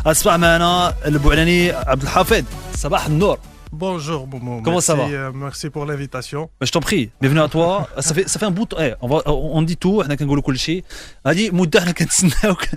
أصبح معنا البوعلاني عبد الحافظ. صباح النور. Bonjour Momo. Comment ça va? Merci pour l'invitation. Je t'en prie, bienvenue à toi. Ça fait un bout on dit tout, حنا كنقولوا كل شيء. هذه مدة حنا كنتسناوك.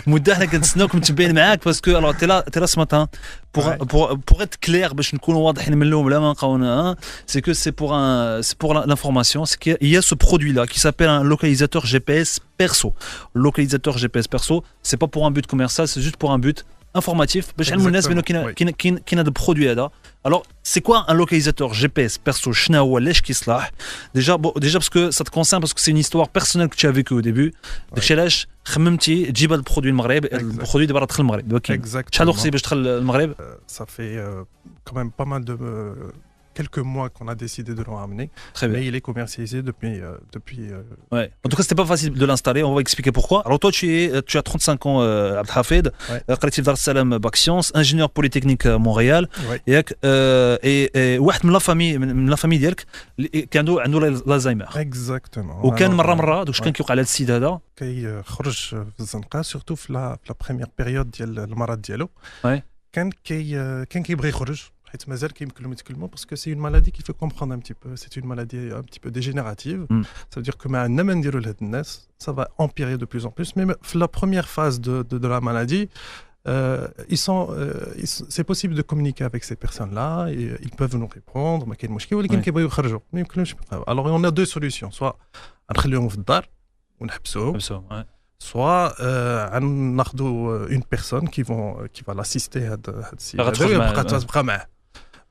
مدة حنا كنتسناوك متبين معاك parce que alors t'es là ce matin pour être clair باش نكونوا واضحين من الاول بلا ما نبقاو c'est que c'est pour l'information, c'est qu'il y a ce produit là qui s'appelle un localisateur GPS perso. Localisateur GPS perso, c'est pas pour un but commercial, c'est juste pour un but informatif باش نعلموا الناس بانه كاين هذا البرودوي هذا. Alors, c'est quoi un localisateur GPS perso? شنو هو علاش كيصلح؟ déjà parce que ça te concerne, parce que c'est une histoire personnelle que tu as vécue au début. داكشي علاش خممتي تجيب هذا البرودوي المغرب، البرودوي دابا راه دخل المغرب دابا كاين. شحال وقت باش دخل المغرب؟ Ça fait quand même pas mal de quelques mois qu'on a décidé de le ramener. Très bien. Mais il est commercialisé depuis Ouais. En tout cas, c'était pas facile de l'installer. On va expliquer pourquoi. Alors toi, tu as 35 ans, Abd Hafid, قريتي في دار السلام باك سيونس, ingénieur polytechnique à Montréal. ياك واحد من لا فامي ديالك كان عنده الزهايمر. Exactement. وكان مره دوك كان كيوقع لهذا السيد هذا كيخرج في الزنقه سورتو في لا بريمير بيريود ديال المرض ديالو. كان كيبغي يخرج حيت مازال كيمكن لهم يتكلموا parce que c'est une maladie qu'il faut comprendre un petit peu. C'est une maladie un petit peu dégénérative. Ça veut dire que ما عندنا ما نديروا لهاد الناس, ça va empirer de plus en plus. Mais في la première phase de la maladie, c'est possible de communiquer avec ces personnes-là et ils peuvent nous répondre. ما كاين مشكل ولكن كيبغيو يخرجوا ما يمكنلهمش يبقاو. Alors on a deux solutions, soit نخليهم في الدار ونحبسوهم, soit ناخذوا une personne qui va l'assister هاد السيد هذا تبقى معاه.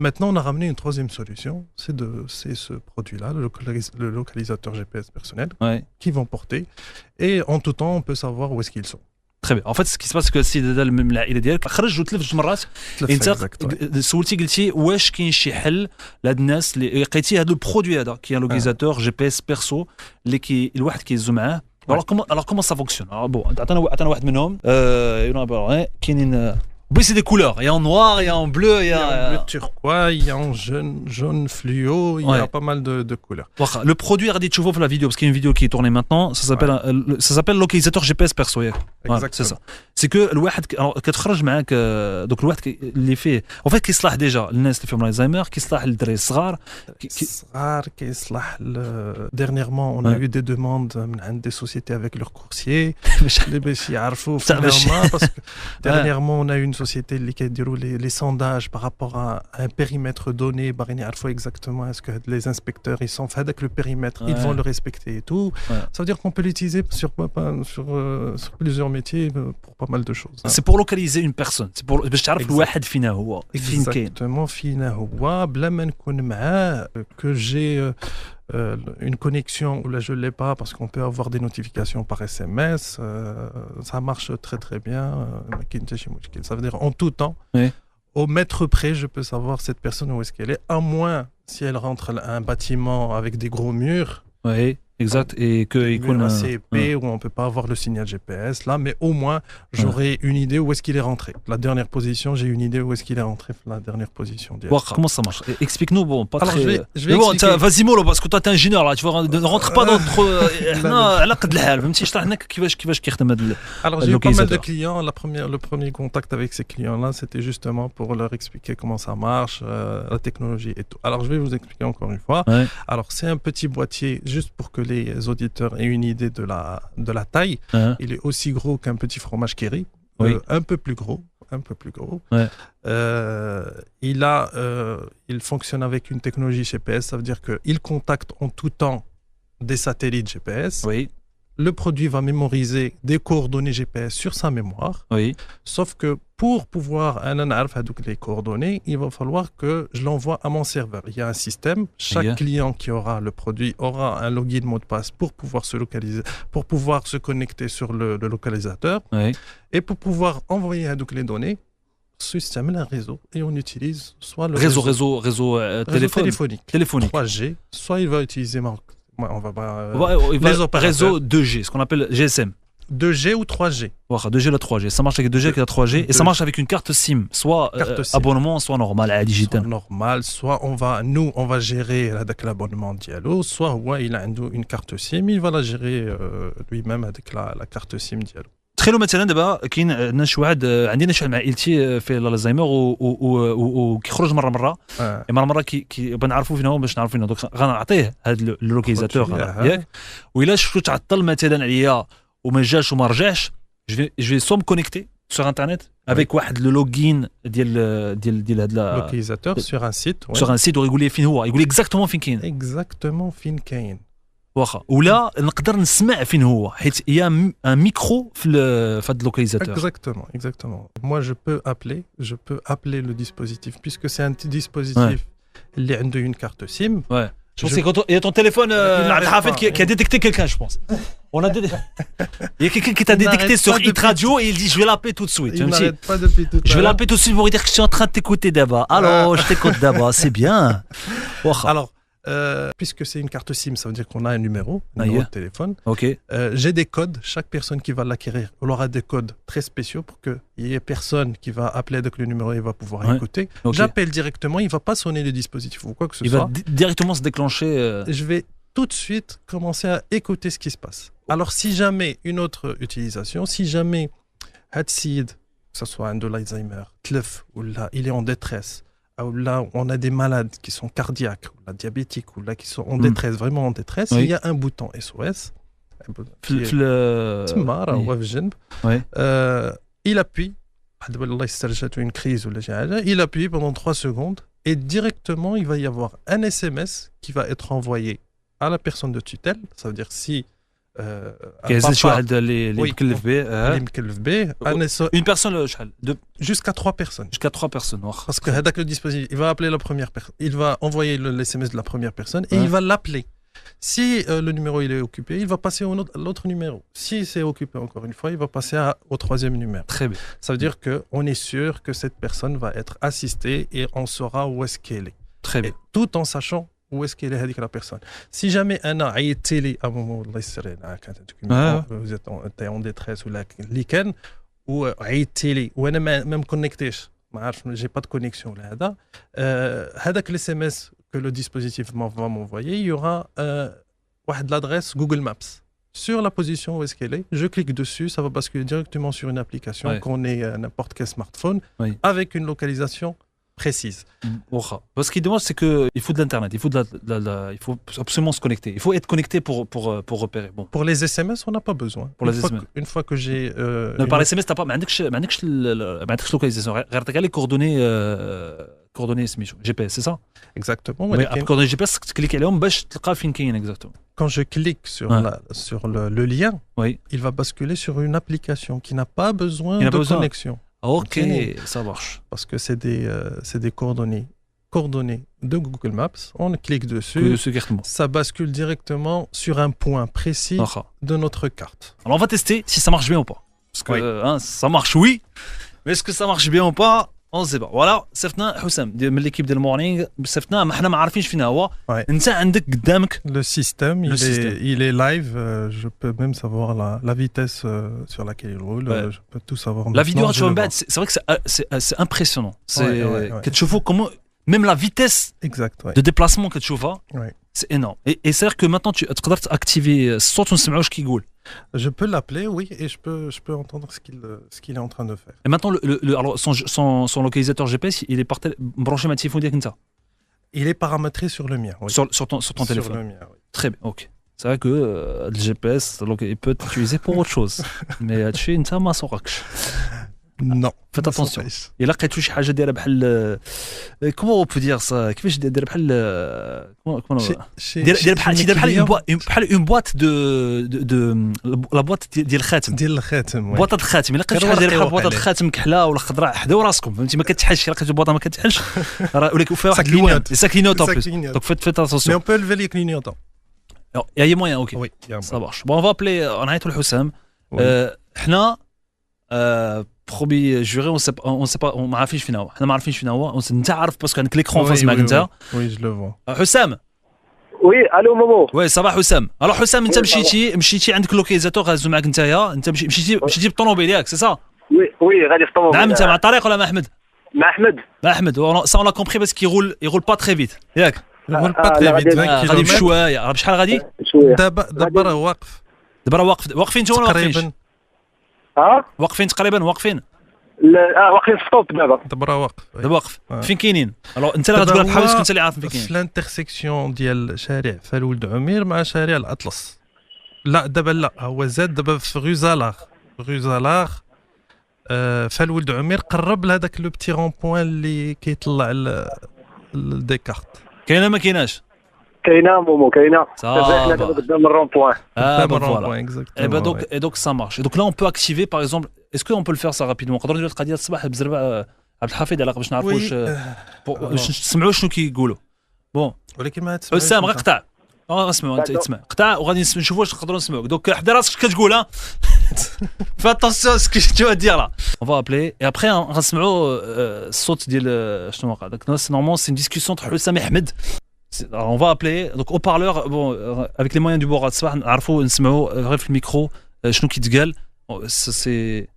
Maintenant, on a ramené une troisième solution, c'est ce produit-là, le localisateur GPS personnel, qu'ils vont porter. Et en tout temps, on peut savoir où est-ce qu'ils sont. Très bien. En fait, ce qui se passe, c'est que السيد هذا من العائله ديالك خرج وتلف جوج مرات. انت سولتي قلتي واش كاين شي حل لهاد الناس اللي لقيتي هذا البرودوي هذا كي ان لوكاليزاتور جي بي اس بيرسو اللي الواحد كيهزو معاه. Alors comment ça fonctionne? Alors bon, عطانا واحد منهم. كاينين Oui, c'est des couleurs. Il y a en noir, il y a en bleu, il y a en bleu turquoise, il y a en jaune fluo, il y a pas mal de couleurs. Le produit, regardez, tu vois la vidéo, parce qu'il y a une vidéo qui est tournée maintenant, ça s'appelle localisateur GPS perso. Exactement. C'est ça. C'est que le واحد كتخرج معاك donc الواحد اللي فيه en fait كيصلح déjà الناس اللي فيهم الزهايمر, كيصلح للدراري الصغار كيصلح dernièrement on a eu des demandes من عند des sociétés avec leurs coursiers باش يعرفوا finalement parce que dernièrement on a eu une société اللي كيديروا les sondages par rapport à un périmètre donné باغيين يعرفوا exactement est-ce que les inspecteurs ils sont في هذاك le périmètre ils vont le respecter et tout. Ça veut dire qu'on peut l'utiliser sur plusieurs métiers pour pas mal de choses. C'est pour localiser une personne, c'est pour باش تعرف الواحد فين هو فين كاين. Exactement, فين هو بلا ما نكون معاه que j'ai une connexion ou là je l'ai pas parce qu'on peut avoir des notifications par SMS, ça marche très très bien. Ça veut dire en tout temps, au mètre près, je peux savoir cette personne où est-ce qu'elle est, à moins si elle rentre à un bâtiment avec des gros murs. Oui. Exact, et que assez épais où on peut pas avoir le signal GPS là, mais au moins j'aurai une idée où est-ce qu'il est rentré. La dernière position, j'ai une idée où est-ce qu'il est rentré. La dernière position. Comment ça marche? Explique-nous, bon, pas alors, très. Je vais expliquer. Vas-y mollo, parce que toi t'es ingénieur là, tu vois, ne rentre pas dans trop. على قد الحال فهمتي شرح لنا كيفاش كيخدم هذا. Alors j'ai eu pas mal de clients. Le premier contact avec ces clients-là, c'était justement pour leur expliquer comment ça marche, la technologie et tout. Alors je vais vous expliquer encore une fois. Alors c'est un petit boîtier juste pour que les auditeurs aient une idée de la taille. Il est aussi gros qu'un petit fromage Kerry, un peu plus gros. Il fonctionne avec une technologie GPS, ça veut dire qu'il contacte en tout temps des satellites GPS. Le produit va mémoriser des coordonnées GPS sur sa mémoire. Sauf que pour pouvoir les coordonnées, il va falloir que je l'envoie à mon serveur. Il y a un système. Chaque client qui aura le produit aura un login mot de passe pour pouvoir se localiser, pour pouvoir se connecter sur le localisateur. Et pour pouvoir envoyer les données, système un réseau et on utilise soit le réseau téléphonique 3G, soit il va utiliser on va pas réseau 2G, ce qu'on appelle GSM. 2G ou 3G. 2G ou 3G, ça marche avec 2G et 3G et ça marche avec une carte SIM, soit abonnement, soit normal, digital. Soit normal, soit on va gérer l'abonnement dialo, soit il a une carte SIM, il va la gérer lui-même avec la carte SIM dialo. تخيلوا مثلا دابا كاين عندنا شي واحد عندنا شي مع عائلتي في الزهايمر وكيخرج مره مره كي بنعرفوا فين هو باش نعرفوا فين هو دونك غنعطيه هذا اللوكاليزاتور ياك وإلا شفتو تعطل مثلا عليا وما جاش وما رجعش جو سو me connecter sur internet avec واحد لو لوغين ديال هذا لوكاليزاتور sur un site ويقول لي فين هو يقول لي اكزاكتومون فين كاين واخا ولا نقدر نسمع فين هو حيت يا ان ميكرو في هذا اللوكاليزاتور exactement moi je peux appeler le dispositif puisque c'est un dispositif اللي عنده une carte SIM je pense que quand il y a ton téléphone Hafid qui a détecté quelqu'un je pense on a il y a quelqu'un qui t'a détecté sur Hit Radio et il dit je vais l'appeler tout de suite il n'arrête pas depuis tout à l'heure je vais l'appeler tout de suite pour lui dire que je suis en train de t'écouter d'abord alors je t'écoute d'abord c'est bien alors puisque c'est une carte SIM, ça veut dire qu'on a un numéro de téléphone. J'ai des codes. Chaque personne qui va l'acquérir, on aura des codes très spéciaux pour qu'il y ait personne qui va appeler avec le numéro et va pouvoir écouter. J'appelle directement, il ne va pas sonner le dispositif ou quoi que ce soit. Il va directement se déclencher. Je vais tout de suite commencer à écouter ce qui se passe. Alors si jamais une autre utilisation, si jamais Hadsid, que ce soit un de l'Alzheimer, Tlef, ou là, il est en détresse, ou là on a des malades qui sont cardiaques ou là, diabétiques ou là qui sont en détresse, vraiment en détresse, il y a un bouton SOS il appuie une crise ou il appuie pendant 3 secondes et directement il va y avoir un SMS qui va être envoyé à la personne de tutelle, ça veut dire si une personne jusqu'à 3 personnes parce que le dispositif il va appeler la première personne, il va envoyer le SMS de la première personne et il va l'appeler. Si le numéro il est occupé, il va passer à l'autre numéro. Si c'est occupé encore une fois, il va passer au 3e numéro. Très bien. Ça veut dire qu'on est sûr que cette personne va être assistée et on saura où est-ce qu'elle est. Très bien. Et tout en sachant où est-ce qu'elle est la personne. Si jamais un a été à un moment vous êtes en détresse ou l'icône ou été ou même connecté, j'ai pas de connexion là. Avec l'SMS que le dispositif va m'envoyer, il y aura l'adresse Google Maps sur la position où est-ce qu'elle est. Je clique dessus, ça va basculer directement sur une application qu'on ait n'importe quel smartphone avec une localisation précise. Ce qu'il demande, c'est qu'il faut de l'internet, il faut absolument se connecter. Il faut être connecté pour repérer. Bon. Pour les SMS, on n'a pas besoin. Une fois que j'ai. Par les SMS, tu n'as pas. Mais localisation. Tu as les coordonnées GPS, c'est ça? Exactement. Mais après coordonnées GPS, tu cliques là, tu vois fin qu'il y a exactement. Quand je clique sur le lien, il va basculer sur une application qui n'a pas besoin de connexion. Ok, ça marche. Parce que c'est des coordonnées de Google Maps. On clique dessus, ça bascule directement sur un point précis de notre carte. Alors on va tester si ça marche bien ou pas. Parce que ça marche, oui. Mais est-ce que ça marche bien ou pas? On sait pas. Voilà, صيفطنا حسام من l'équipe de morning. صيفطنا ما احنا ما عارفينش فين هو. انت عندك قدامك le système, il est live, je peux même savoir la vitesse sur laquelle il roule, je peux tout savoir. La vidéo c'est vrai que c'est impressionnant. C'est كتشوفوا comment même la vitesse de déplacement كتشوفها. C'est énorme. Et c'est-à-dire que maintenant tu تقدر activer الصوت ونسمعوا واش كيقول. Je peux l'appeler, oui, et je peux entendre ce qu'il est en train de faire. Et maintenant, alors son localisateur GPS, il est branché à téléphone ديالك انت. Il est paramétré sur le mien, oui. Sur ton téléphone. Sur le mien, oui. Très bien, ok. C'est vrai que le GPS, il peut être utilisé pour autre chose. Mais tu انت ما سوقكش. Non. Faites attention. Et là, quand tu as حاجة دايرة بحال comment on peut dire ça كيفاش دايرة بحال دايرة بحال une boîte de la boîte ديال الخاتم. بواطة الخاتم. إلا لقيت شي حاجة دايرة بحال بواطة الخاتم كحلة ولا خضراء حداو راسكم فهمتي ما كتحلش إلا لقيتو بواطة ما كتحلش ولكن فيها واحد الوان ça clignote en plus. Donc faites attention. Mais on peut lever les clignotants. Alors il y a moyen, OK. Oui, ça marche. Bon on va appeler نعيطوا لحسام. حنا بروبي جوري اون سي با ما عارفينش فين هو حنا ما عارفينش فين هو انت عارف باسكو عندك ليكرون فاس معك انت وي جو لو فوا حسام وي الو مامو وي صباح حسام الو حسام انت مشيتي عندك لوكاليزاتور غازو معك نتايا انت مشيتي بالطوموبيل ياك سي صا وي غادي في الطوموبيل نعم انت مع الطريق ولا مع احمد مع احمد سا اون لا كومبري بس كي يغول با تري فيت ياك يغول با تري فيت غادي بشويه راه بشحال غادي دابا راه واقف واقفين نتوما واقفين واقفين تقريبا واقفين لا واقفين ستوب دابا واقف دابا واقف فين كاينين الو انت اللي غتقول بحال انت اللي عارف فين كاين في الانترسيكسيون ديال شارع فالولد عمير مع شارع الاطلس لا دابا لا هو زاد دابا في غوزالاغ فالولد عمير قرب لهذاك لو بتي رون بوين اللي كيطلع لديكارت كاينه ما كايناش كاينه مومو كاينه حنا دابا قدام الرون بوين قدام الرون بوين اكزاكتومون donc ça marche donc là on peut activer par exemple est-ce que on peut le faire ça rapidement نقدروا نديروا القضيه الصباح بزربه عبد الحفيظ على باش نعرفوا باش نسمعوا شنو كيقولوا بون ولكن ما تسمعش اسامه غير قطع اسمعوا انت تسمع قطع وغادي نشوفوا واش نقدروا نسمعوك دونك حضر راسك كتقول ها fais attention à ce que tu vas dire là on va appeler et après غنسمعوا الصوت ديال شنو واقع داك normalement c'est une discussion entre Hussam et Ahmed. Alors on va appeler donc au parleur bon avec les moyens du bord الصباح نعرفوا نسمعوا غير في الميكرو شنو كيتقال سي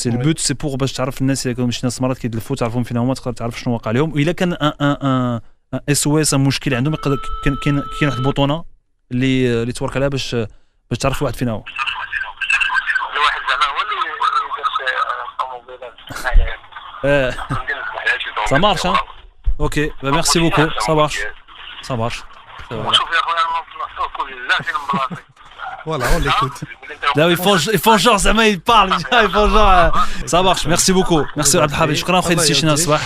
البوت سي بور باش تعرف الناس اللي كانوا شي ناس مرات كيدلفوا تعرفهم فين هما تقدر تعرف شنو واقع لهم والا كان ان اس او اس مشكل عندهم يقدر كاين واحد البوطونه اللي تورك عليها باش تعرف واحد فين هو الواحد زعما هو اللي يدير الطوموبيلات ça marche hein ok bah merci beaucoup ça marche شوف يا خويا الموضوع كل فين بلاصتك voilà on l'écoute là ils font genre زعما ils parlent ils font genre ça marche merci beaucoup merci عبد الحفيظ شكرا خويا سيشنا الصباح